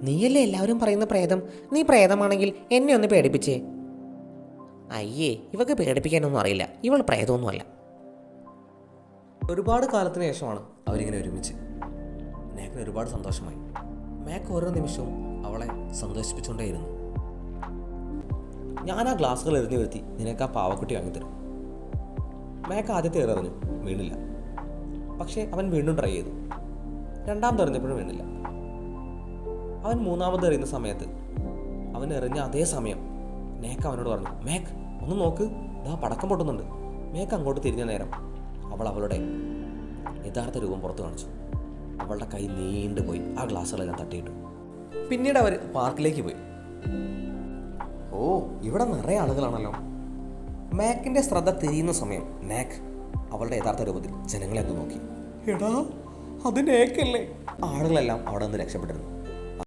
നീയല്ലേ എല്ലാവരും പറയുന്ന പ്രേതം? നീ പ്രേതമാണെങ്കിൽ എന്നെ ഒന്ന് പേടിപ്പിച്ചേ. അയ്യേ, ഇവക്ക് പേടിപ്പിക്കാനൊന്നും അറിയില്ല. ഇവൾ പ്രേതമൊന്നുമല്ല. ഒരുപാട് കാലത്തിന് ശേഷമാണ് അവരിങ്ങനെ ഒരുമിച്ച്. മാക്കിന് ഒരുപാട് സന്തോഷമായി. മാക്ക് ഓരോ നിമിഷവും അവളെ സന്തോഷിപ്പിച്ചുകൊണ്ടേയിരുന്നു. ഞാൻ ആ ഗ്ലാസ്സുകൾ എറിഞ്ഞു വരുത്തി നിനക്ക് ആ പാവക്കുട്ടി വാങ്ങിത്തരും. മാക്ക് ആദ്യത്തെ എറിഞ്ഞു, വീണില്ല. പക്ഷേ അവൻ വീണ്ടും ട്രൈ ചെയ്തു. രണ്ടാമത് എറിഞ്ഞപ്പോഴും വീണില്ല. അവൻ മൂന്നാമത് എറിയുന്ന സമയത്ത് അവൻ എറിഞ്ഞ അതേ സമയം മാക്ക് അവനോട് പറഞ്ഞു, മാക്ക് ഒന്ന് നോക്ക്, ഇതാ പടക്കം പൊട്ടുന്നുണ്ട്. മാക്ക് അങ്ങോട്ട് തിരിഞ്ഞ നേരം അവൾ അവളുടെ യഥാർത്ഥ രൂപം പുറത്തു കാണിച്ചു. അവളുടെ കൈ നീണ്ടുപോയി ആ ഗ്ലാസ്സുകളെല്ലാം തട്ടിയിട്ടു. പിന്നീട് അവർ പാർക്കിലേക്ക് പോയി. ഓ, ഇവിടെ നിറയെ ആളുകളാണല്ലോ. മാക്കിൻ്റെ ശ്രദ്ധ തിരിയുന്ന സമയം മാക്ക് അവളുടെ യഥാർത്ഥ രൂപത്തിൽ ജനങ്ങളെ ഒന്ന് നോക്കി. എടാ, അത് നേക്കല്ലേ? ആളുകളെല്ലാം അവിടെ നിന്ന് രക്ഷപ്പെട്ടിരുന്നു.